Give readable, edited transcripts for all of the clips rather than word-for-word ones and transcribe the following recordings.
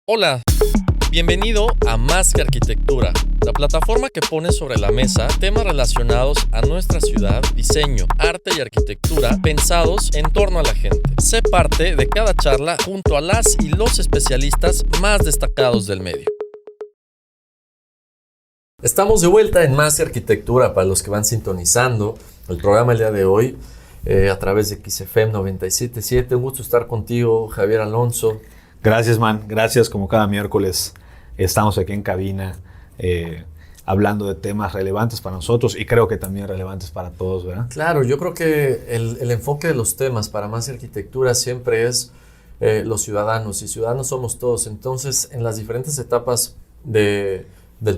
Hola, bienvenido a Más que Arquitectura, la plataforma que pone sobre la mesa temas relacionados a nuestra ciudad, diseño, arte y arquitectura pensados en torno a la gente. Sé parte de cada charla junto a las y los especialistas más destacados del medio. Estamos de vuelta en Más que Arquitectura para los que van sintonizando el programa el día de hoy a través de XFM 97.7. Un gusto estar contigo, Javier Alonso. Gracias, man. Gracias. Como cada miércoles estamos aquí en cabina hablando de temas relevantes para nosotros y creo que también relevantes para todos, ¿verdad? Claro, yo creo que el enfoque de los temas para Más Arquitectura siempre es los ciudadanos, y ciudadanos somos todos. Entonces, en las diferentes etapas del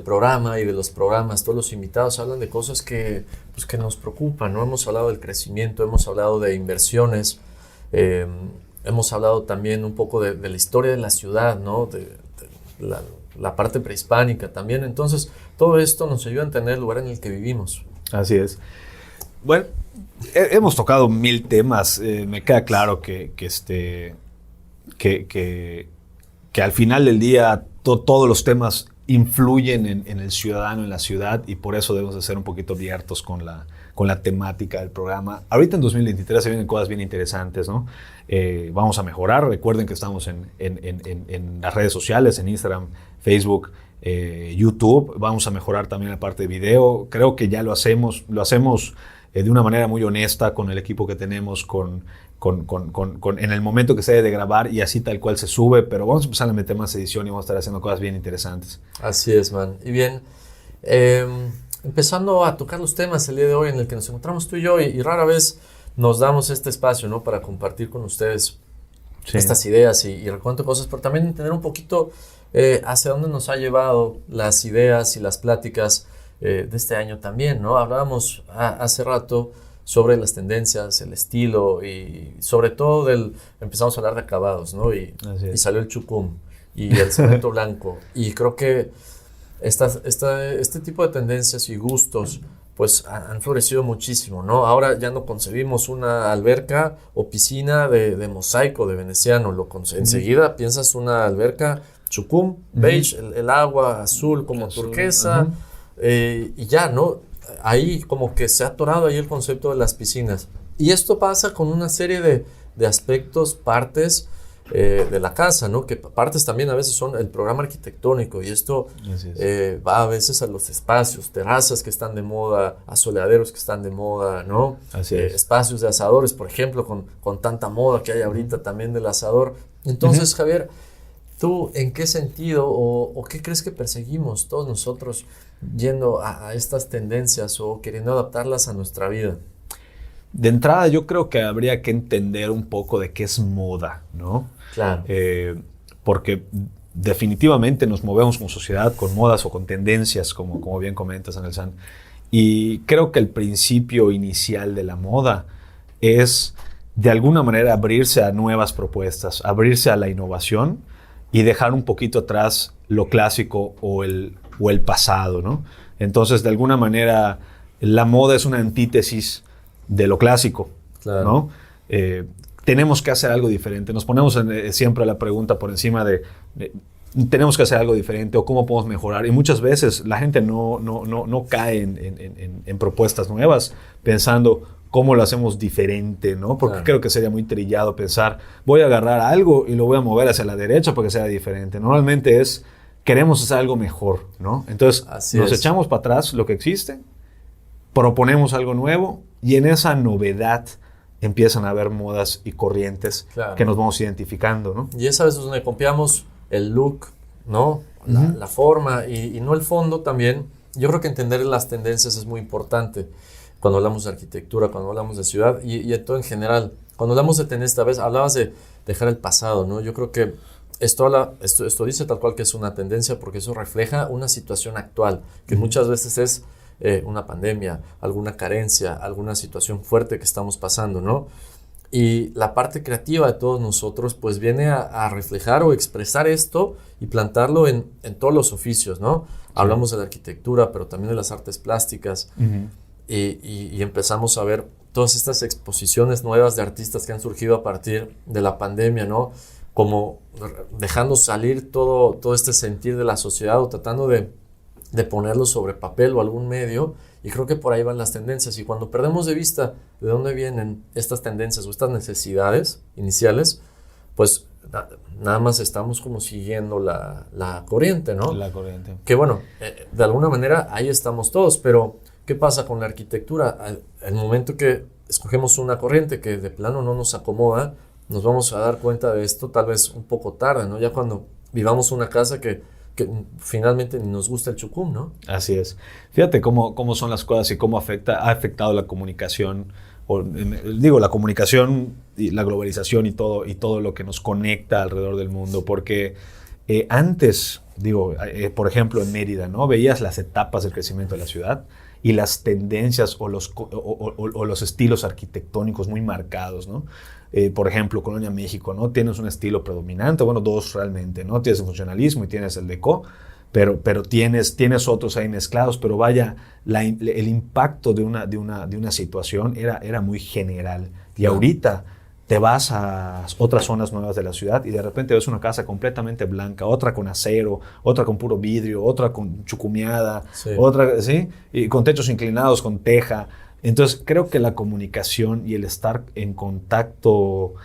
programa y de los programas, todos los invitados hablan de cosas que nos preocupan, ¿no? Hemos hablado del crecimiento, hemos hablado de inversiones, hemos hablado también un poco de la historia de la ciudad, ¿no? De la parte prehispánica también. Entonces, todo esto nos ayuda a entender el lugar en el que vivimos. Así es. Bueno, hemos tocado 1000 temas. Me queda claro que al final del día todos los temas influyen en el ciudadano, en la ciudad, y por eso debemos de ser un poquito abiertos con la temática del programa. Ahorita en 2023 se vienen cosas bien interesantes, ¿no? Vamos a mejorar. Recuerden que estamos en las redes sociales, en Instagram, Facebook, YouTube. Vamos a mejorar también la parte de video. Creo que ya lo hacemos de una manera muy honesta con el equipo que tenemos, en el momento que se debe de grabar, y así tal cual se sube, pero vamos a empezar a meter más edición y vamos a estar haciendo cosas bien interesantes. Así es, man. Y bien, empezando a tocar los temas el día de hoy en el que nos encontramos tú y yo, y rara vez nos damos este espacio, ¿no? Para compartir con ustedes estas ideas y recuento cosas, pero también entender un poquito hacia dónde nos ha llevado las ideas y las pláticas de este año también, ¿no? Hablábamos hace rato sobre las tendencias, el estilo y sobre todo empezamos a hablar de acabados, ¿no? Y salió el chucum y el cemento blanco. Y creo que este tipo de tendencias y gustos pues han florecido muchísimo, ¿no? Ahora ya no concebimos una alberca o piscina de mosaico, de veneciano. Enseguida piensas una alberca chucum, beige, el agua azul como turquesa, y ya, ¿no? Ahí como que se ha atorado ahí el concepto de las piscinas. Y esto pasa con una serie de aspectos, partes de la casa, ¿no? Que partes también a veces son el programa arquitectónico, y esto va a veces a los espacios, terrazas que están de moda, asoleaderos que están de moda, ¿no? Espacios de asadores, por ejemplo, con tanta moda que hay ahorita también del asador. Entonces, Javier, ¿tú en qué sentido o qué crees que perseguimos todos nosotros yendo a estas tendencias o queriendo adaptarlas a nuestra vida? De entrada, yo creo que habría que entender un poco de qué es moda, ¿no? Claro. Porque definitivamente nos movemos como sociedad con modas o con tendencias, como bien comentas, Anelsan. Y creo que el principio inicial de la moda es, de alguna manera, abrirse a nuevas propuestas, abrirse a la innovación y dejar un poquito atrás lo clásico o el pasado, ¿no? Entonces, de alguna manera, la moda es una antítesis de lo clásico, claro, ¿no? Tenemos que hacer algo diferente. Nos ponemos siempre la pregunta por encima de tenemos que hacer algo diferente o cómo podemos mejorar. Y muchas veces la gente no cae en propuestas nuevas pensando cómo lo hacemos diferente, ¿no? Porque creo que sería muy trillado pensar, voy a agarrar algo y lo voy a mover hacia la derecha porque sea diferente. Normalmente queremos hacer algo mejor, ¿no? Entonces nos echamos para atrás lo que existe, proponemos algo nuevo, y en esa novedad empiezan a haber modas y corrientes que nos vamos identificando, ¿no? Y es a veces donde copiamos el look, ¿no? La forma y no el fondo también. Yo creo que entender las tendencias es muy importante cuando hablamos de arquitectura, cuando hablamos de ciudad y de todo en general. Cuando hablamos de tendencia, esta vez hablabas de dejar el pasado, ¿no? Yo creo que esto dice tal cual que es una tendencia porque eso refleja una situación actual, que muchas veces es una pandemia, alguna carencia, alguna situación fuerte que estamos pasando, ¿no? Y la parte creativa de todos nosotros pues viene a reflejar o expresar esto y plantarlo en todos los oficios, ¿no? Hablamos de la arquitectura, pero también de las artes plásticas, y empezamos a ver todas estas exposiciones nuevas de artistas que han surgido a partir de la pandemia, ¿no? como dejando salir todo este sentir de la sociedad o tratando de ponerlo sobre papel o algún medio, y creo que por ahí van las tendencias. Y cuando perdemos de vista de dónde vienen estas tendencias o estas necesidades iniciales, pues nada más estamos como siguiendo la corriente, ¿no? La corriente. Que bueno, de alguna manera ahí estamos todos, pero ¿qué pasa con la arquitectura? Al momento que escogemos una corriente que de plano no nos acomoda, nos vamos a dar cuenta de esto tal vez un poco tarde, ¿no? Ya cuando vivamos una casa que finalmente ni nos gusta el chucum, ¿no? Así es. Fíjate cómo son las cosas y cómo ha afectado la comunicación, la comunicación y la globalización y todo lo que nos conecta alrededor del mundo, porque antes, por ejemplo en Mérida, ¿no? Veías las etapas del crecimiento de la ciudad y las tendencias o los estilos arquitectónicos muy marcados, ¿no? Por ejemplo, Colonia México, ¿no? Tienes un estilo predominante, bueno, dos realmente, ¿no? Tienes el funcionalismo y tienes el deco, pero tienes otros ahí mezclados, pero vaya, el impacto de una situación era muy general. Y ahorita te vas a otras zonas nuevas de la ciudad y de repente ves una casa completamente blanca, otra con acero, otra con puro vidrio, otra con chucumeada, otra, ¿sí? Y con techos inclinados, con teja. Entonces, creo que la comunicación y el estar en contacto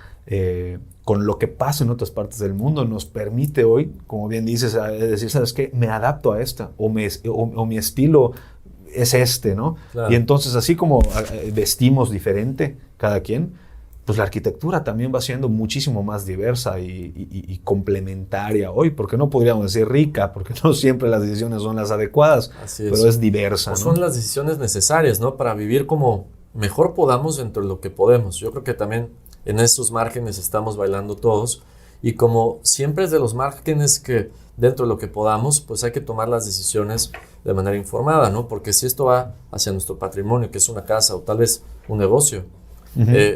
con lo que pasa en otras partes del mundo nos permite hoy, como bien dices, decir, ¿sabes qué? Me adapto a esta o mi estilo es este, ¿no? Claro. Y entonces, así como vestimos diferente cada quien, pues la arquitectura también va siendo muchísimo más diversa y complementaria hoy, porque no podríamos decir rica, porque no siempre las decisiones son las adecuadas, pero es diversa, ¿no? Son las decisiones necesarias, ¿no? Para vivir como mejor podamos dentro de lo que podemos. Yo creo que también en estos márgenes estamos bailando todos, y como siempre es de los márgenes que dentro de lo que podamos, pues hay que tomar las decisiones de manera informada, ¿no? Porque si esto va hacia nuestro patrimonio, que es una casa o tal vez un negocio,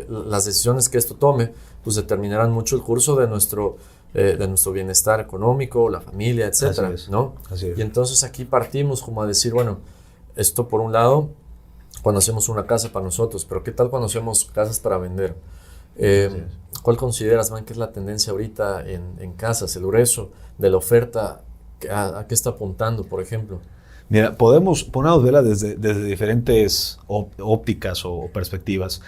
las decisiones que esto tome, pues determinarán mucho el curso de nuestro bienestar económico, la familia, etcétera, ¿no? Así es. Y entonces aquí partimos como a decir, bueno, esto por un lado, cuando hacemos una casa para nosotros, pero ¿qué tal cuando hacemos casas para vender? ¿Cuál consideras, man, que es la tendencia ahorita en casas, el grueso de la oferta? ¿A qué está apuntando, por ejemplo? Mira, podemos verla desde diferentes ópticas o perspectivas.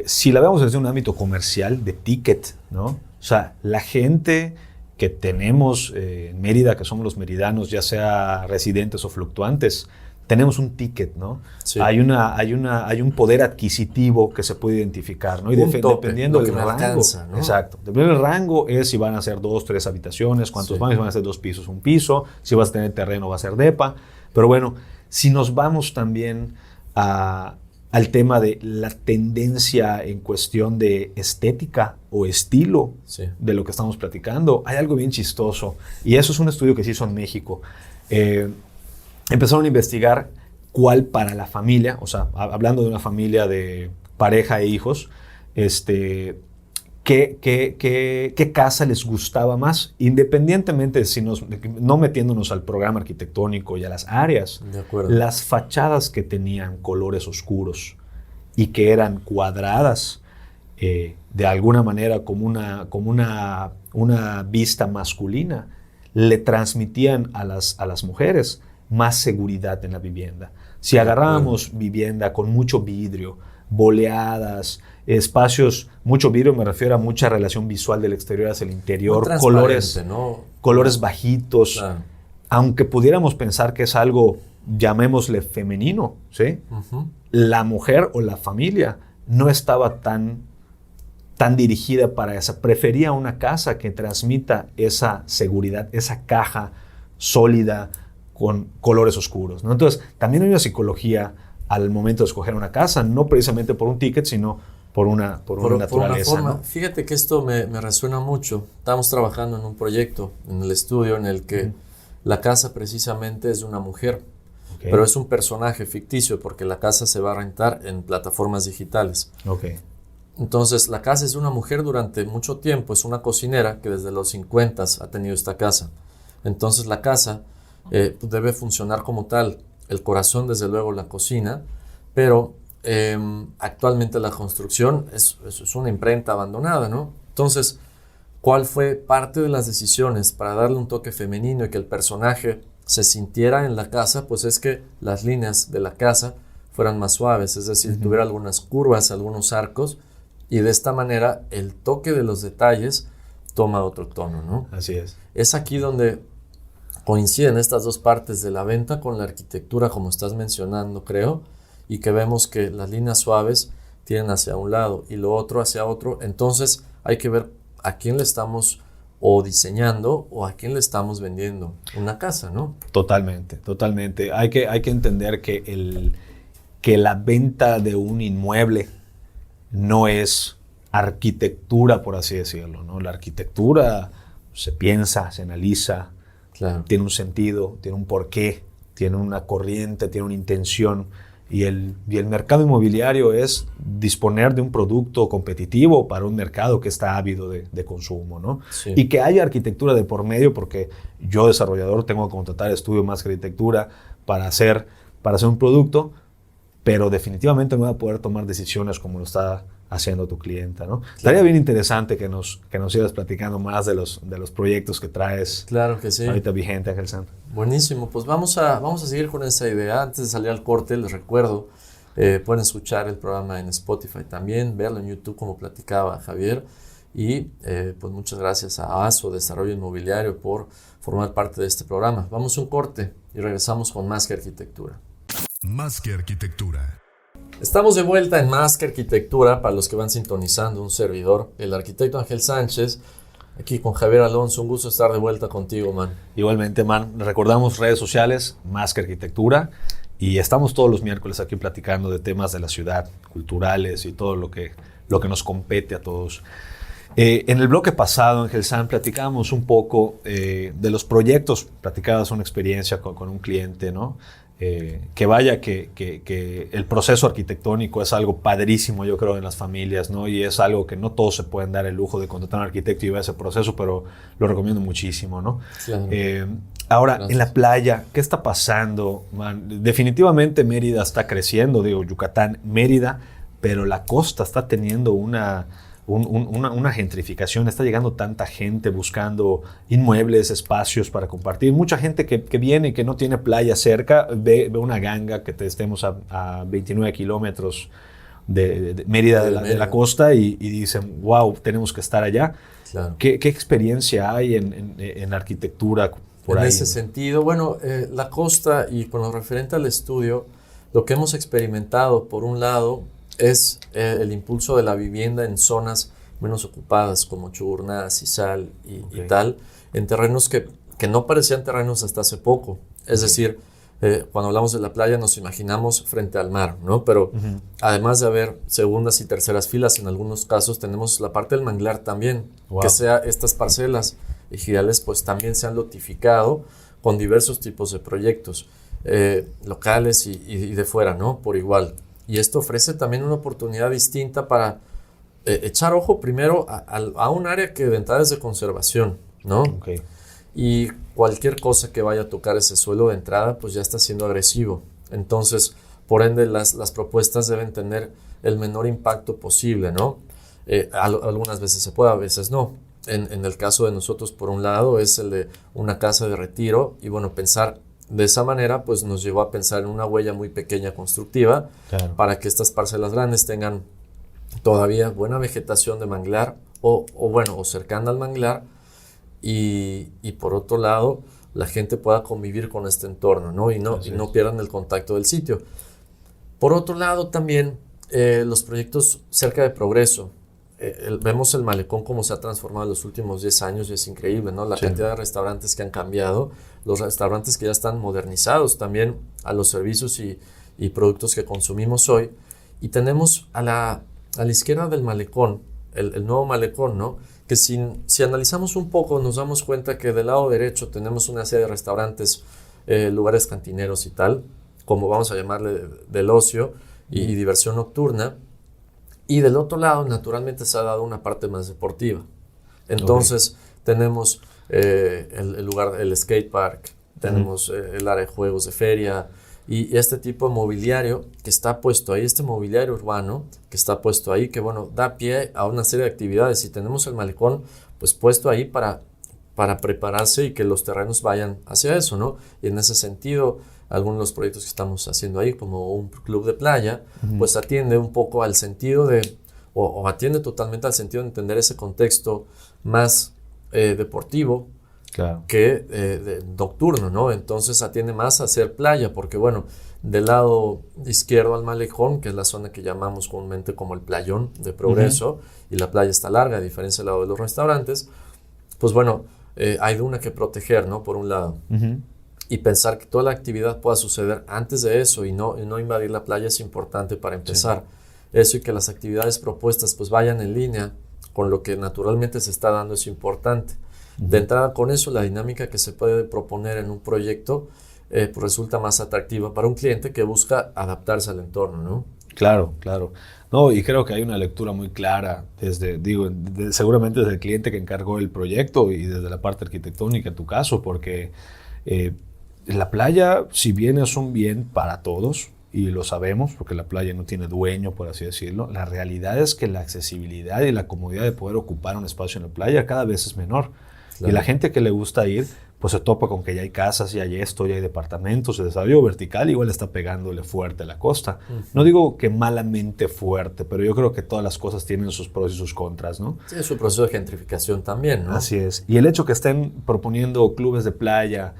Si la vemos desde un ámbito comercial, de ticket, ¿no? O sea, la gente que tenemos en Mérida, que somos los meridanos, ya sea residentes o fluctuantes, tenemos un ticket, ¿no? Sí. Hay un poder adquisitivo que se puede identificar, ¿no? Y dependiendo del rango. Alcanza, ¿no? Exacto. Dependiendo del rango es si van a ser 2, 3 habitaciones, cuántos baños, van a ser 2 pisos, 1 piso, si vas a tener terreno va a ser depa. Pero bueno, si nos vamos también al tema de la tendencia en cuestión de estética o estilo de lo que estamos platicando, hay algo bien chistoso, y eso es un estudio que se hizo en México. Empezaron a investigar cuál para la familia, o sea, hablando de una familia de pareja e hijos, qué casa les gustaba más, independientemente de no metiéndonos al programa arquitectónico y a las áreas. De acuerdo. Las fachadas que tenían colores oscuros y que eran cuadradas, de alguna manera como una vista masculina, le transmitían a las mujeres más seguridad en la vivienda. Si agarrábamos vivienda con mucho vidrio, boleadas, espacios, mucho vidrio me refiero a mucha relación visual del exterior hacia el interior, colores bajitos, claro. Aunque pudiéramos pensar que es algo, llamémosle femenino, ¿sí? La mujer o la familia no estaba tan dirigida para esa, prefería una casa que transmita esa seguridad, esa caja sólida con colores oscuros, ¿no? Entonces, también hay una psicología al momento de escoger una casa, no precisamente por un ticket, sino por una naturaleza. Por una forma. ¿No? Fíjate que esto me resuena mucho. Estamos trabajando en un proyecto en el estudio en el que la casa precisamente es de una mujer, pero es un personaje ficticio porque la casa se va a rentar en plataformas digitales. Entonces, la casa es de una mujer durante mucho tiempo, es una cocinera que desde los 50 ha tenido esta casa. Entonces, la casa debe funcionar como tal. El corazón, desde luego, la cocina, pero actualmente la construcción es una imprenta abandonada, ¿no? Entonces, ¿Cuál fue parte de las decisiones para darle un toque femenino y que el personaje se sintiera en la casa? Pues es que las líneas de la casa fueran más suaves, es decir, tuviera algunas curvas, algunos arcos, y de esta manera el toque de los detalles toma otro tono, ¿no? Así es. Es aquí donde coinciden estas dos partes de la venta con la arquitectura, como estás mencionando, creo, y que vemos que las líneas suaves tienen hacia un lado y lo otro hacia otro. Entonces hay que ver a quién le estamos o diseñando o a quién le estamos vendiendo una casa, ¿no? Totalmente, totalmente. Hay que entender que la venta de un inmueble no es arquitectura, por así decirlo, ¿no? La arquitectura se piensa, se analiza, claro, tiene un sentido, tiene un porqué, tiene una corriente, tiene una intención. Y el mercado inmobiliario es disponer de un producto competitivo para un mercado que está ávido de consumo, ¿no? Sí. Y que haya arquitectura de por medio, porque yo, desarrollador, tengo que contratar estudio más que arquitectura para hacer un producto, pero definitivamente no voy a poder tomar decisiones como lo está haciendo tu clienta, ¿no? Claro. Estaría bien interesante que nos sigas platicando más de los proyectos que traes. Claro que sí. Ahorita vigente, Ángel Sanz. Buenísimo, pues vamos a seguir con esa idea. Antes de salir al corte, les recuerdo, pueden escuchar el programa en Spotify también, verlo en YouTube como platicaba Javier. Y pues muchas gracias a ASO Desarrollo Inmobiliario por formar parte de este programa. Vamos a un corte y regresamos con Más que Arquitectura. Más que Arquitectura. Estamos de vuelta en Más que Arquitectura. Para los que van sintonizando, un servidor, el arquitecto Ángel Sánchez, aquí con Javier Alonso. Un gusto estar de vuelta contigo, man. Igualmente, man. Recordamos redes sociales, Más que Arquitectura, y estamos todos los miércoles aquí platicando de temas de la ciudad, culturales y todo lo que nos compete a todos. En el bloque pasado, Ángel Sanz, platicábamos un poco de los proyectos, platicabas una experiencia con un cliente, ¿no? Que vaya que el proceso arquitectónico es algo padrísimo, yo creo, en las familias, ¿no? Y es algo que no todos se pueden dar el lujo de contratar a un arquitecto y ver ese proceso, pero lo recomiendo muchísimo, ¿no? Claro. Ahora, Gracias. En la playa, ¿qué está pasando, man? Definitivamente Mérida está creciendo, digo, Yucatán, Mérida, pero la costa está teniendo una gentrificación, está llegando tanta gente buscando inmuebles, espacios para compartir. Mucha gente que viene y que no tiene playa cerca, ve una ganga que estemos a 29 kilómetros de Mérida, de la costa y dicen, wow, tenemos que estar allá. Claro. ¿Qué experiencia hay en arquitectura por ahí? En ese sentido, bueno, la costa y con lo referente al estudio, lo que hemos experimentado, por un lado, es el impulso de la vivienda en zonas menos ocupadas como Chuburná, Cizal y tal, en terrenos que no parecían terrenos hasta hace poco. Es decir, cuando hablamos de la playa nos imaginamos frente al mar, ¿no? Pero además de haber segundas y terceras filas, en algunos casos tenemos la parte del manglar también, que sea estas parcelas ejidales pues también se han lotificado con diversos tipos de proyectos locales y de fuera, ¿no? Por igual. Y esto ofrece también una oportunidad distinta para echar ojo primero a un área que de entrada es de conservación, ¿no? Okay. Y cualquier cosa que vaya a tocar ese suelo de entrada, pues ya está siendo agresivo. Entonces, por ende, las propuestas deben tener el menor impacto posible, ¿no? Algunas veces se puede, a veces no. En el caso de nosotros, por un lado, es el de una casa de retiro. Y bueno, pensar de esa manera, pues nos llevó a pensar en una huella muy pequeña constructiva, claro, para que estas parcelas grandes tengan todavía buena vegetación de manglar o cercana al manglar y por otro lado la gente pueda convivir con este entorno, ¿no? Y no pierdan el contacto del sitio. Por otro lado también los proyectos cerca de Progreso. Vemos el malecón como se ha transformado en los últimos 10 años y es increíble, ¿no? La cantidad de restaurantes que han cambiado, los restaurantes que ya están modernizados también a los servicios y productos que consumimos hoy. Y tenemos a la izquierda del malecón, el nuevo malecón, ¿no? Que si analizamos un poco nos damos cuenta que del lado derecho tenemos una serie de restaurantes, lugares cantineros y tal, como vamos a llamarle del ocio y diversión nocturna. Y del otro lado, naturalmente, se ha dado una parte más deportiva. Entonces, tenemos el lugar, el skate park, tenemos el área de juegos de feria y este tipo de mobiliario que está puesto ahí, este mobiliario urbano que está puesto ahí, que bueno, da pie a una serie de actividades. Si tenemos el malecón, pues puesto ahí para prepararse y que los terrenos vayan hacia eso, ¿no? Y en ese sentido, algunos de los proyectos que estamos haciendo ahí, como un club de playa, pues atiende un poco al sentido de, o atiende totalmente al sentido de entender ese contexto más deportivo, Claro. que nocturno, ¿no? Entonces atiende más a hacer playa, porque bueno, del lado izquierdo al malecón, que es la zona que llamamos comúnmente como el playón de Progreso, y la playa está larga, a diferencia del lado de los restaurantes, pues bueno, hay de una que proteger, ¿no? Por un lado. Y pensar que toda la actividad pueda suceder antes de eso y no invadir la playa es importante para empezar. Eso, y que las actividades propuestas pues vayan en línea con lo que naturalmente se está dando, es importante. De entrada, con eso, la dinámica que se puede proponer en un proyecto pues resulta más atractiva para un cliente que busca adaptarse al entorno, ¿no? Claro, claro. No, y creo que hay una lectura muy clara seguramente desde el cliente que encargó el proyecto y desde la parte arquitectónica en tu caso, porque la playa, si bien es un bien para todos, y lo sabemos, porque la playa no tiene dueño, por así decirlo, la realidad es que la accesibilidad y la comodidad de poder ocupar un espacio en la playa cada vez es menor. Claro. Y la gente que le gusta ir, pues se topa con que ya hay casas, ya hay esto, ya hay departamentos, el desarrollo vertical igual está pegándole fuerte a la costa. No digo que malamente fuerte, pero yo creo que todas las cosas tienen sus pros y sus contras, ¿no? Sí, es un proceso de gentrificación también, ¿no? Así es. Y el hecho que estén proponiendo clubes de playa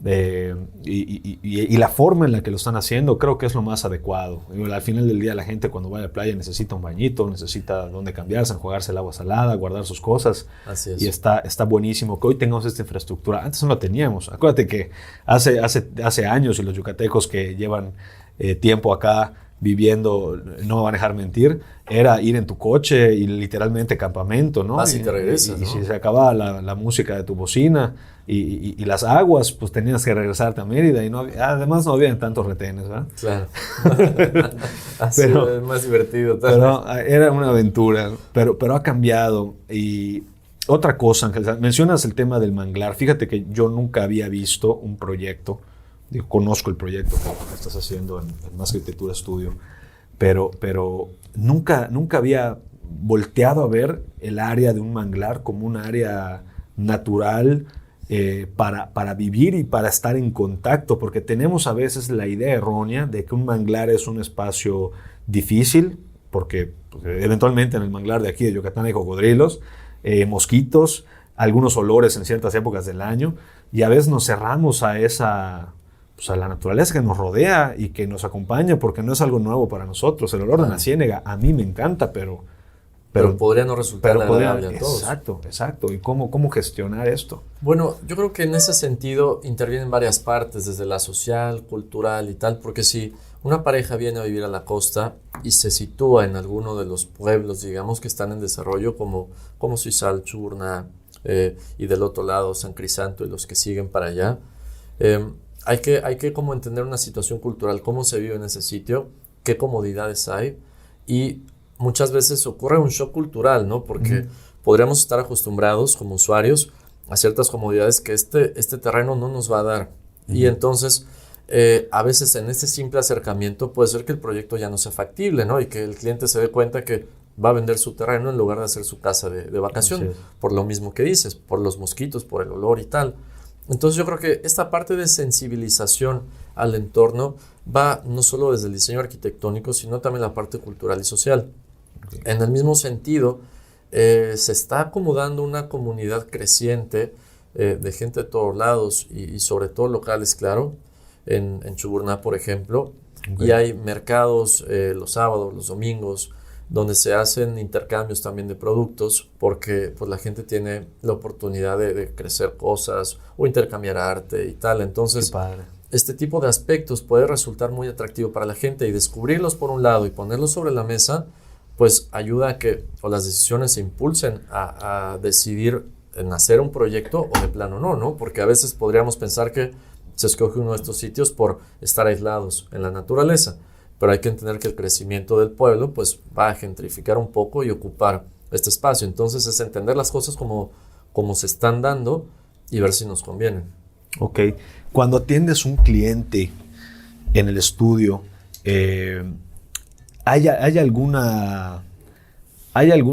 y la forma en la que lo están haciendo, creo que es lo más adecuado. Al final del día, la gente cuando va a la playa necesita un bañito, necesita donde cambiarse, enjuagarse el agua salada, guardar sus cosas. Así es. Y está buenísimo que hoy tengamos esta infraestructura. Antes no la teníamos. Acuérdate que hace años, y los yucatecos que llevan tiempo acá viviendo, no me van a dejar mentir, era ir en tu coche y literalmente campamento, ¿no? Así te regresas, y ¿no? si se acababa la música de tu bocina y las aguas, pues tenías que regresarte a Mérida y además no había tantos retenes, ¿verdad? Claro. Así es más divertido. Pero era una aventura, pero ha cambiado. Y otra cosa, Ángel, mencionas el tema del manglar. Fíjate que yo nunca había visto un proyecto. Conozco el proyecto que estás haciendo en Más Arquitectura Estudio, pero nunca había volteado a ver el área de un manglar como un área natural para vivir y para estar en contacto, porque tenemos a veces la idea errónea de que un manglar es un espacio difícil, porque eventualmente en el manglar de aquí de Yucatán hay cocodrilos, mosquitos, algunos olores en ciertas épocas del año, y a veces nos cerramos a la naturaleza que nos rodea y que nos acompaña, porque no es algo nuevo para nosotros. El olor de la ciénega a mí me encanta, pero podría no resultar agradable a todos. Exacto. ¿Y cómo gestionar esto? Bueno, yo creo que en ese sentido intervienen varias partes, desde la social, cultural y tal, porque si una pareja viene a vivir a la costa y se sitúa en alguno de los pueblos, digamos, que están en desarrollo, como Suizal, Churna, y del otro lado San Crisanto y los que siguen para allá, hay que como entender una situación cultural, cómo se vive en ese sitio, qué comodidades hay, y muchas veces ocurre un shock cultural, ¿no? Porque podríamos estar acostumbrados como usuarios a ciertas comodidades que este terreno no nos va a dar. Y entonces, a veces en este simple acercamiento puede ser que el proyecto ya no sea factible, ¿no? Y que el cliente se dé cuenta que va a vender su terreno en lugar de hacer su casa de vacación. Por lo mismo que dices, por los mosquitos, por el olor y tal. Entonces yo creo que esta parte de sensibilización al entorno va no solo desde el diseño arquitectónico, sino también la parte cultural y social. En el mismo sentido, se está acomodando una comunidad creciente de gente de todos lados y sobre todo locales, claro, en Chuburná, por ejemplo. Y hay mercados los sábados, los domingos, donde se hacen intercambios también de productos, porque pues, la gente tiene la oportunidad de crecer cosas o intercambiar arte y tal. Entonces, este tipo de aspectos puede resultar muy atractivo para la gente, y descubrirlos por un lado y ponerlos sobre la mesa, pues ayuda a que las decisiones se impulsen a decidir en hacer un proyecto o de plano no, porque a veces podríamos pensar que se escoge uno de estos sitios por estar aislados en la naturaleza. Pero hay que entender que el crecimiento del pueblo pues va a gentrificar un poco y ocupar este espacio. Entonces es entender las cosas como se están dando y ver si nos convienen. Ok. Cuando atiendes un cliente en el estudio, ¿hay algún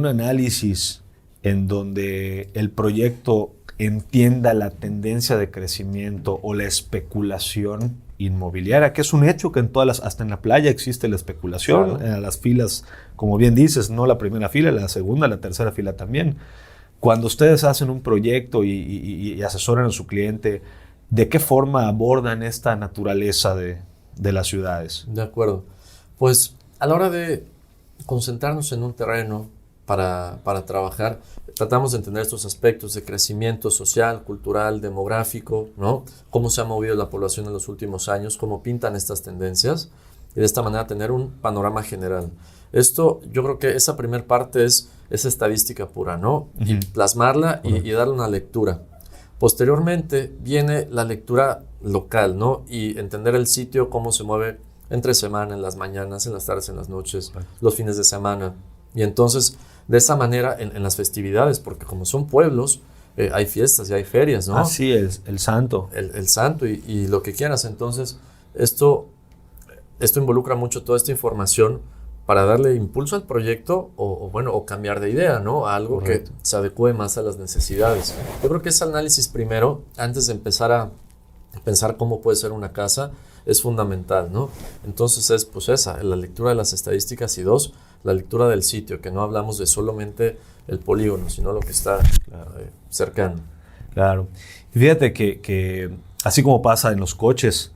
análisis en donde el proyecto entienda la tendencia de crecimiento o la especulación inmobiliaria, que es un hecho que en todas hasta en la playa existe la especulación, claro. En las filas, como bien dices, no la primera fila, la segunda, la tercera fila también. Cuando ustedes hacen un proyecto y asesoran a su cliente, ¿de qué forma abordan esta naturaleza de las ciudades? De acuerdo. Pues a la hora de concentrarnos en un terreno para trabajar, tratamos de entender estos aspectos de crecimiento social, cultural, demográfico, ¿no? Cómo se ha movido la población en los últimos años, cómo pintan estas tendencias y de esta manera tener un panorama general. Esto, yo creo que esa primera parte es estadística pura, ¿no? Y plasmarla y darle una lectura. Posteriormente viene la lectura local, ¿no? Y entender el sitio, cómo se mueve entre semana, en las mañanas, en las tardes, en las noches, los fines de semana. Y entonces, de esa manera, en las festividades, porque como son pueblos, hay fiestas y hay ferias, ¿no? Así es, el santo. El santo y lo que quieras. Entonces, esto involucra mucho toda esta información para darle impulso al proyecto o cambiar de idea, ¿no? A algo Correcto. Que se adecue más a las necesidades. Yo creo que ese análisis primero, antes de empezar a pensar cómo puede ser una casa, es fundamental, ¿no? Entonces es pues la lectura de las estadísticas y dos, la lectura del sitio, que no hablamos de solamente el polígono, sino lo que está cercano. Claro. Y fíjate que así como pasa en los coches,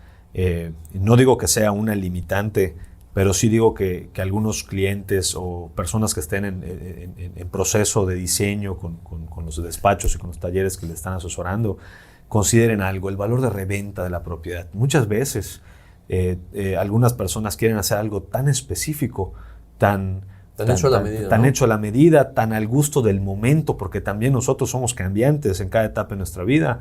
no digo que sea una limitante, pero sí digo que algunos clientes o personas que estén en proceso de diseño con los despachos y con los talleres que le están asesorando, consideren algo, el valor de reventa de la propiedad. Muchas veces algunas personas quieren hacer algo tan específico, tan hecho a la medida, tan al gusto del momento, porque también nosotros somos cambiantes en cada etapa de nuestra vida,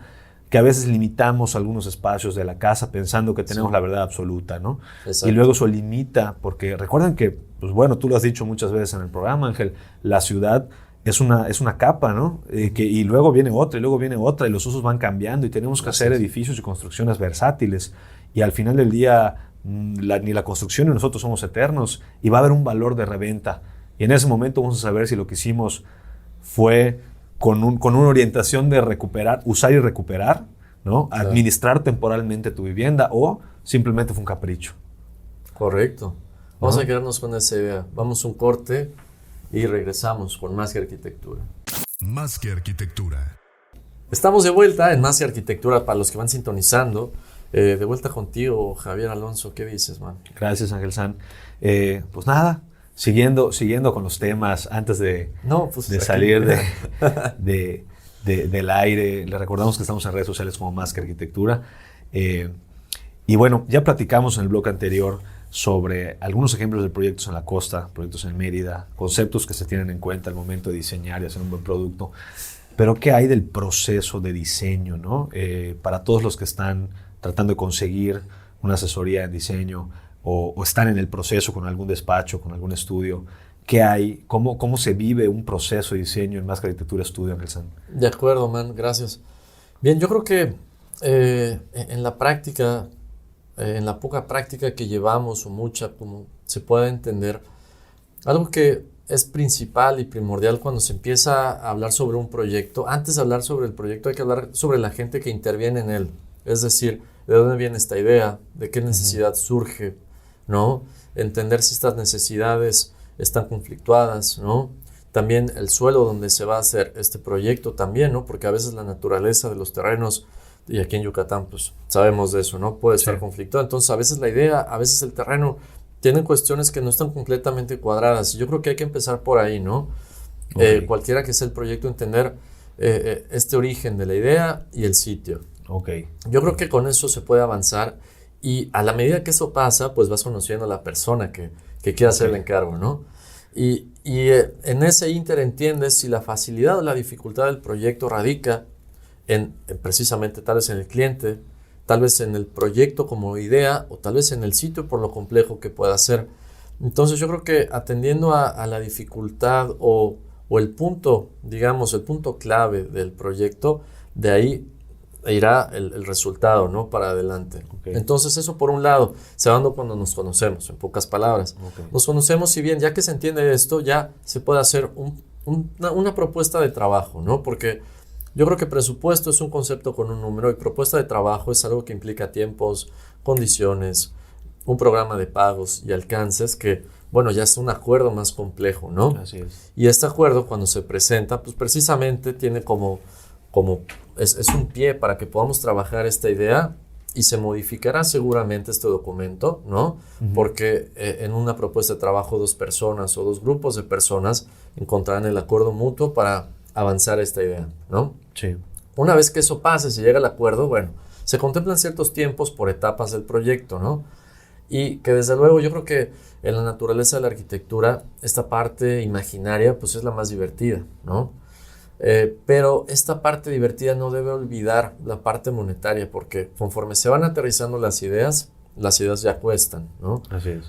que a veces limitamos algunos espacios de la casa pensando que tenemos la verdad absoluta, ¿no? Exacto. Y luego eso limita, porque recuerden que, pues bueno, tú lo has dicho muchas veces en el programa, Ángel, la ciudad es una capa, ¿no? Y luego viene otra, y los usos van cambiando, y tenemos que hacer edificios y construcciones versátiles, y al final del día ni la construcción ni nosotros somos eternos, y va a haber un valor de reventa, y en ese momento vamos a saber si lo que hicimos fue con una orientación de recuperar, usar y recuperar, ¿no? Claro. Administrar temporalmente tu vivienda, o simplemente fue un capricho. Correcto. Vamos a quedarnos con esa idea. Vamos a un corte y regresamos con Más que Arquitectura. Más que Arquitectura. Estamos de vuelta en Más que Arquitectura para los que van sintonizando. De vuelta contigo, Javier Alonso. ¿Qué dices, man? Gracias, Ángel San. Pues nada, siguiendo con los temas antes de salir del aire. Les recordamos que estamos en redes sociales como Más que Arquitectura. Y bueno, ya platicamos en el blog anterior sobre algunos ejemplos de proyectos en la costa, proyectos en Mérida, conceptos que se tienen en cuenta al momento de diseñar y hacer un buen producto. Pero ¿qué hay del proceso de diseño, ¿no? Para todos los que están tratando de conseguir una asesoría en diseño o están en el proceso con algún despacho, con algún estudio, ¿qué hay? ¿Cómo se vive un proceso de diseño en Más que Arquitectura Estudio, Ángel San? De acuerdo, man, gracias. Bien, yo creo que en la práctica, en la poca práctica que llevamos o mucha, como se puede entender, algo que es principal y primordial cuando se empieza a hablar sobre un proyecto, antes de hablar sobre el proyecto hay que hablar sobre la gente que interviene en él, es decir, de dónde viene esta idea, de qué necesidad surge, ¿no? Entender si estas necesidades están conflictuadas, ¿no? También el suelo donde se va a hacer este proyecto también, ¿no? Porque a veces la naturaleza de los terrenos, y aquí en Yucatán, pues sabemos de eso, ¿no? Puede estar conflictuado. Entonces, a veces la idea, a veces el terreno, tienen cuestiones que no están completamente cuadradas. Y yo creo que hay que empezar por ahí, ¿no? Okay. Cualquiera que sea el proyecto, entender este origen de la idea y el sitio. Okay. Yo creo que con eso se puede avanzar. Y a la medida que eso pasa, pues vas conociendo a la persona que quiere hacer el encargo, ¿no? Y en ese ínter entiendes si la facilidad o la dificultad del proyecto radica en precisamente tal vez en el cliente, tal vez en el proyecto como idea o tal vez en el sitio por lo complejo que pueda ser. Entonces yo creo que atendiendo a la dificultad o el punto, digamos, el punto clave del proyecto, de ahí irá el resultado, ¿no? Para adelante. Okay. Entonces eso por un lado, se va dando cuando nos conocemos, en pocas palabras. Okay. Nos conocemos y bien, ya que se entiende esto, ya se puede hacer una propuesta de trabajo, ¿no? Porque yo creo que presupuesto es un concepto con un número y propuesta de trabajo es algo que implica tiempos, condiciones, un programa de pagos y alcances que, bueno, ya es un acuerdo más complejo, ¿no? Así es. Y este acuerdo cuando se presenta, pues precisamente tiene es un pie para que podamos trabajar esta idea y se modificará seguramente este documento, ¿no? Porque en una propuesta de trabajo 2 personas o 2 grupos de personas encontrarán el acuerdo mutuo para avanzar esta idea, ¿no? Sí. Una vez que eso pase, se llega al acuerdo, bueno, se contemplan ciertos tiempos por etapas del proyecto, ¿no? Y que desde luego yo creo que en la naturaleza de la arquitectura esta parte imaginaria pues es la más divertida, ¿no? Pero esta parte divertida no debe olvidar la parte monetaria porque conforme se van aterrizando las ideas ya cuestan, ¿no? Así es.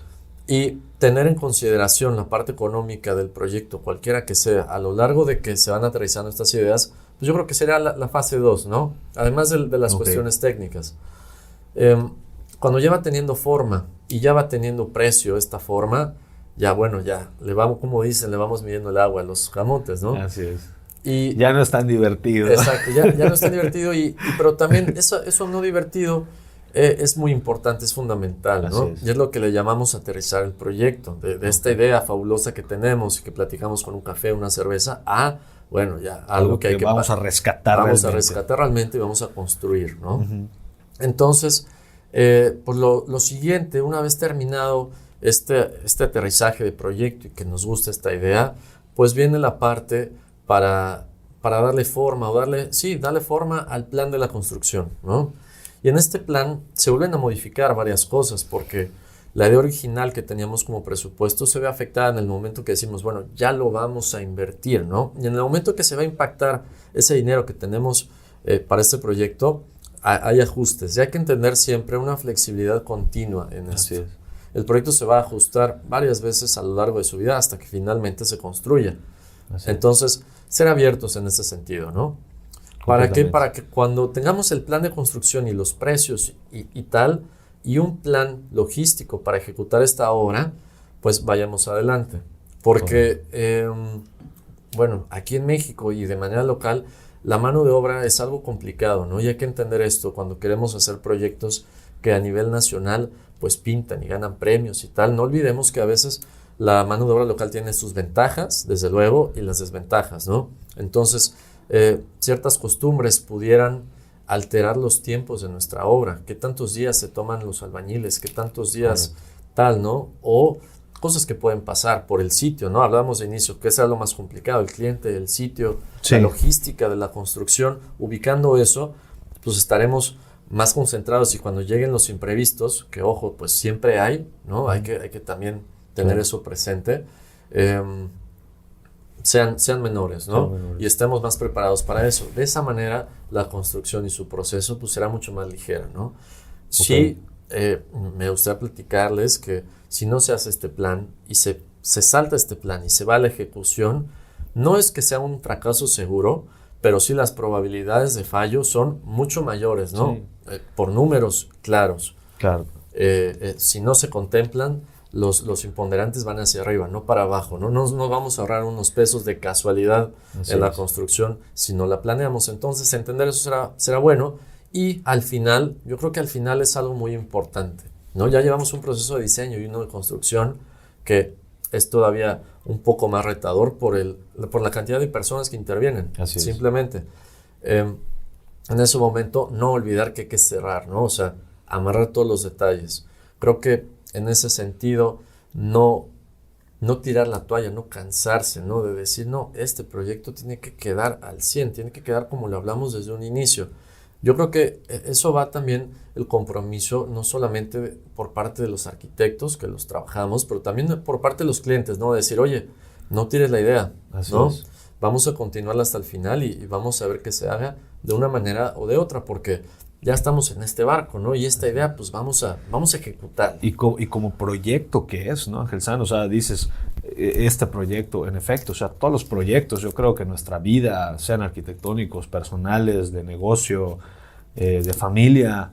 Y tener en consideración la parte económica del proyecto, cualquiera que sea, a lo largo de que se van aterrizando estas ideas, pues yo creo que sería la fase 2, ¿no? Además de las cuestiones técnicas. Cuando ya va teniendo forma y ya va teniendo precio esta forma, ya bueno, ya le vamos, como dicen, le vamos midiendo el agua a los camotes, ¿no? Así es. Y ya no es tan divertido. Exacto, ya no es tan divertido, pero también eso no divertido es muy importante, es fundamental, ¿no? Y es lo que le llamamos aterrizar el proyecto, de esta idea fabulosa que tenemos y que platicamos con un café, una cerveza, a, bueno, ya algo que hay que vamos a rescatar realmente. Vamos a rescatar realmente y vamos a construir, ¿no? Entonces, pues lo siguiente, una vez terminado este aterrizaje de proyecto y que nos gusta esta idea, pues viene la parte para darle forma darle forma al plan de la construcción, ¿no? Y en este plan se vuelven a modificar varias cosas porque la idea original que teníamos como presupuesto se ve afectada en el momento que decimos, bueno, ya lo vamos a invertir, ¿no? Y en el momento que se va a impactar ese dinero que tenemos para este proyecto, hay ajustes. Y hay que entender siempre una flexibilidad continua en esto. El proyecto se va a ajustar varias veces a lo largo de su vida hasta que finalmente se construya. Entonces, ser abiertos en ese sentido, ¿no? ¿Para qué? Para que cuando tengamos el plan de construcción y los precios y tal, y un plan logístico para ejecutar esta obra, pues vayamos adelante. Porque, bueno, aquí en México y de manera local, la mano de obra es algo complicado, ¿no? Y hay que entender esto cuando queremos hacer proyectos que a nivel nacional, pues pintan y ganan premios y tal. No olvidemos que a veces la mano de obra local tiene sus ventajas, desde luego, y las desventajas, ¿no? Entonces, ciertas costumbres pudieran alterar los tiempos de nuestra obra. ¿Qué tantos días se toman los albañiles? ¿Qué tantos días tal, no? O cosas que pueden pasar por el sitio, ¿no? Hablamos de inicio, que es lo más complicado, el cliente, el sitio, la logística de la construcción. Ubicando eso, pues estaremos más concentrados y cuando lleguen los imprevistos, que ojo, pues siempre hay, ¿no? Hay que también tener eso presente, sean menores, ¿no? Y estemos más preparados para eso. De esa manera, la construcción y su proceso pues será mucho más ligera, ¿no? Sí, me gustaría platicarles que si no se hace este plan y se salta este plan y se va a la ejecución, no es que sea un fracaso seguro, pero sí las probabilidades de fallo son mucho mayores, ¿no? Por números claros. Claro. Si no se contemplan, los imponderantes van hacia arriba, no para abajo, ¿no? No vamos a ahorrar unos pesos de casualidad en la construcción si no la planeamos. Entonces, entender eso será bueno. Y al final, yo creo que al final es algo muy importante, ¿no? Ya llevamos un proceso de diseño y uno de construcción que es todavía un poco más retador por la cantidad de personas que intervienen. Simplemente. En ese momento, no olvidar que hay que cerrar, ¿no? O sea, amarrar todos los detalles. Creo que en ese sentido, no tirar la toalla, no cansarse, ¿no? De decir, no, este proyecto tiene que quedar al 100, tiene que quedar como lo hablamos desde un inicio. Yo creo que eso va también el compromiso, no solamente por parte de los arquitectos que los trabajamos, pero también por parte de los clientes, ¿no? De decir, oye, no tires la idea, ¿no? Vamos a continuarla hasta el final y vamos a ver que se haga de una manera o de otra, porque ya estamos en este barco, ¿no? Y esta idea, pues vamos a ejecutar. Y como proyecto que es, ¿no, Ángel San? O sea, dices, este proyecto, en efecto, o sea, todos los proyectos, yo creo que en nuestra vida, sean arquitectónicos, personales, de negocio, de familia,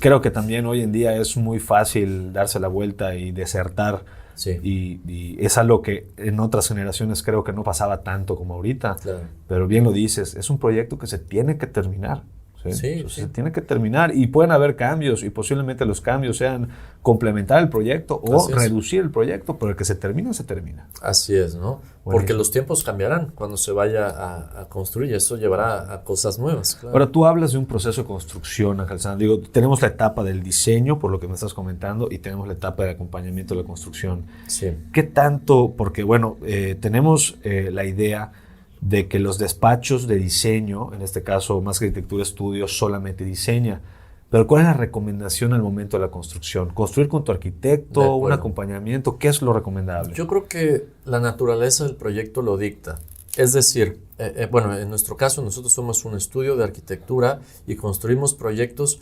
creo que también hoy en día es muy fácil darse la vuelta y desertar Sí. Y es algo que en otras generaciones creo que no pasaba tanto como ahorita. Claro. Pero bien lo dices, es un proyecto que se tiene que terminar. ¿Sí? Sí, Se tiene que terminar y pueden haber cambios y posiblemente los cambios sean complementar el proyecto o reducir el proyecto, pero el que se termina, se termina. Así es, ¿no? Porque los tiempos cambiarán cuando se vaya a construir y eso llevará a cosas nuevas. Claro. Ahora, tú hablas de un proceso de construcción, Ángel Sanz. Digo, tenemos la etapa del diseño, por lo que me estás comentando, y tenemos la etapa de acompañamiento de la construcción. Sí. ¿Qué tanto? Porque, bueno, tenemos la idea de que los despachos de diseño, en este caso Más que Arquitectura Estudios, solamente diseña. Pero ¿cuál es la recomendación al momento de la construcción? ¿Construir con tu arquitecto, un acompañamiento? ¿Qué es lo recomendable? Yo creo que la naturaleza del proyecto lo dicta. Es decir, bueno, en nuestro caso nosotros somos un estudio de arquitectura y construimos proyectos,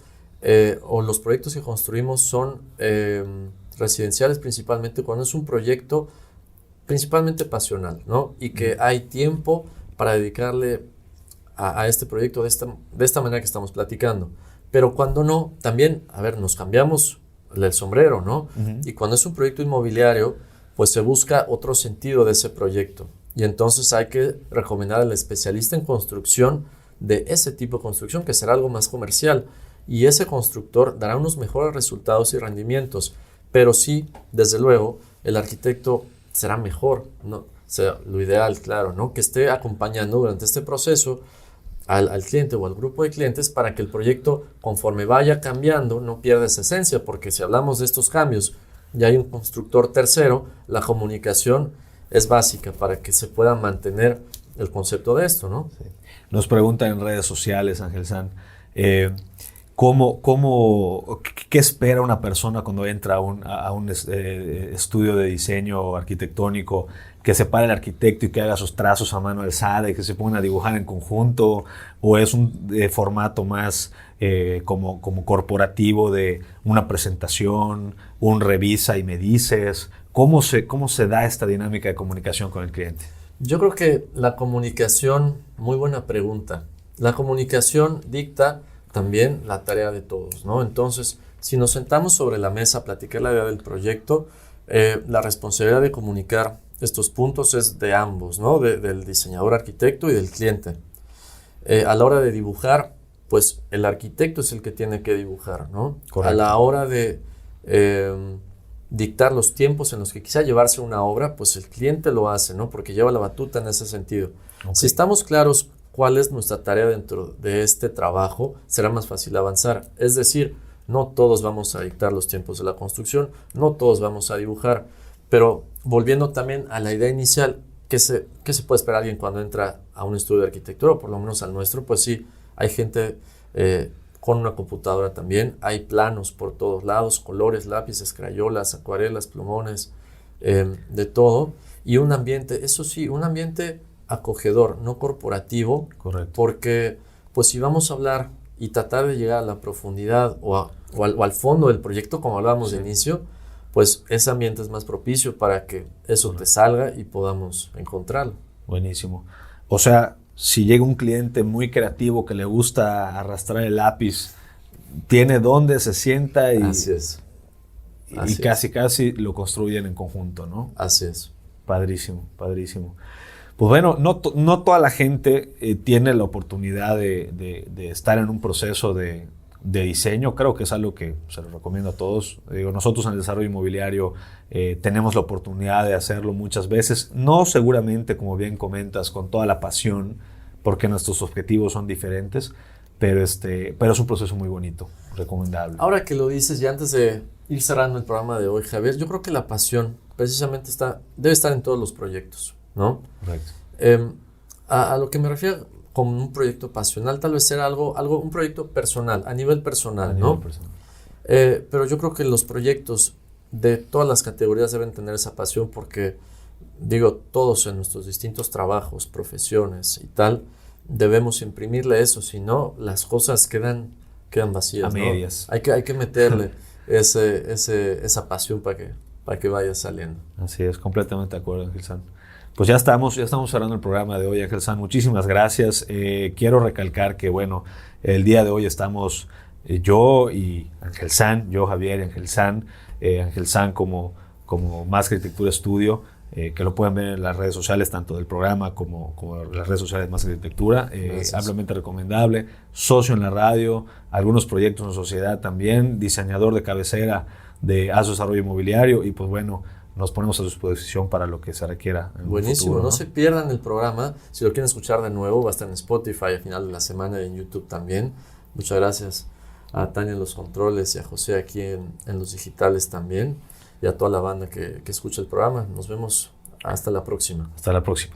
o los proyectos que construimos son residenciales principalmente cuando es un proyecto principalmente pasional, ¿no? Y que hay tiempo para dedicarle a este proyecto de esta manera que estamos platicando. Pero cuando no, también, a ver, nos cambiamos el sombrero, ¿no? Y cuando es un proyecto inmobiliario, pues se busca otro sentido de ese proyecto. Y entonces hay que recomendar al especialista en construcción de ese tipo de construcción, que será algo más comercial. Y ese constructor dará unos mejores resultados y rendimientos. Pero sí, desde luego, el arquitecto será mejor, ¿no? O sea, lo ideal, claro, ¿no? Que esté acompañando durante este proceso al cliente o al grupo de clientes para que el proyecto, conforme vaya cambiando, no pierda esa esencia, porque si hablamos de estos cambios y hay un constructor tercero, la comunicación es básica para que se pueda mantener el concepto de esto, ¿no? Sí. Nos preguntan en redes sociales, Ángel Sanz, ¿qué espera una persona cuando entra a un estudio de diseño arquitectónico? ¿Que se pare el arquitecto y que haga sus trazos a mano alzada y que se pongan a dibujar en conjunto? ¿O es un formato más como corporativo de una presentación, un revisa y me dices? ¿Cómo se da esta dinámica de comunicación con el cliente? Yo creo que la comunicación, muy buena pregunta. La comunicación dicta también la tarea de todos, ¿no? Entonces, si nos sentamos sobre la mesa a platicar la idea del proyecto, la responsabilidad de comunicar estos puntos es de ambos, ¿no? Del diseñador arquitecto y del cliente. A la hora de dibujar, pues el arquitecto es el que tiene que dibujar, ¿no? Correcto. A la hora de dictar los tiempos en los que quizá llevarse una obra, pues el cliente lo hace, ¿no? Porque lleva la batuta en ese sentido. Okay. Si estamos claros cuál es nuestra tarea dentro de este trabajo, será más fácil avanzar. Es decir, no todos vamos a dictar los tiempos de la construcción, no todos vamos a dibujar, pero volviendo también a la idea inicial, ¿qué se puede esperar alguien cuando entra a un estudio de arquitectura, o por lo menos al nuestro? Pues sí, hay gente con una computadora también, hay planos por todos lados, colores, lápices, crayolas, acuarelas, plumones, de todo, y un ambiente, eso sí, un ambiente acogedor, no corporativo. Correcto. Porque pues si vamos a hablar y tratar de llegar a la profundidad o al fondo del proyecto, como hablábamos de inicio, pues ese ambiente es más propicio para que eso te salga y podamos encontrarlo. Buenísimo. O sea, si llega un cliente muy creativo que le gusta arrastrar el lápiz, tiene dónde se sienta y, Así es. y casi lo construyen en conjunto, ¿no? Así es. Padrísimo, padrísimo. Pues bueno, no toda la gente tiene la oportunidad de estar en un proceso de diseño. Creo que es algo que se lo recomiendo a todos. Digo, nosotros en el desarrollo inmobiliario tenemos la oportunidad de hacerlo muchas veces. No seguramente, como bien comentas, con toda la pasión, porque nuestros objetivos son diferentes, pero es un proceso muy bonito, recomendable. Ahora que lo dices, y antes de ir cerrando el programa de hoy, Javier, yo creo que la pasión precisamente debe estar en todos los proyectos, ¿no? Correcto. A lo que me refiero con un proyecto pasional, tal vez sea un proyecto personal, a nivel personal, ¿no? Pero yo creo que los proyectos de todas las categorías deben tener esa pasión porque, digo, todos en nuestros distintos trabajos, profesiones y tal, debemos imprimirle eso, si no, las cosas quedan vacías, a medias. ¿no? Hay que meterle esa pasión para que vaya saliendo. Así es, completamente de acuerdo, Ángel Sanz. Pues ya estamos cerrando el programa de hoy, Ángel Sanz. Muchísimas gracias. Quiero recalcar que, bueno, el día de hoy estamos yo y Ángel Sanz, yo Javier y Ángel Sanz. Ángel Sanz como como Más que Arquitectura Estudio, que lo pueden ver en las redes sociales, tanto del programa como las redes sociales Más que Arquitectura. Ampliamente recomendable. Socio en la radio, algunos proyectos en sociedad también, diseñador de cabecera de ASO Desarrollo Inmobiliario, y pues bueno, nos ponemos a su disposición para lo que se requiera en Buenísimo, futuro, no se pierdan el programa. Si lo quieren escuchar de nuevo, va a estar en Spotify al final de la semana y en YouTube también. Muchas gracias a Tania en los controles y a José aquí en los digitales también, y a toda la banda que escucha el programa. Nos vemos hasta la próxima. Hasta la próxima.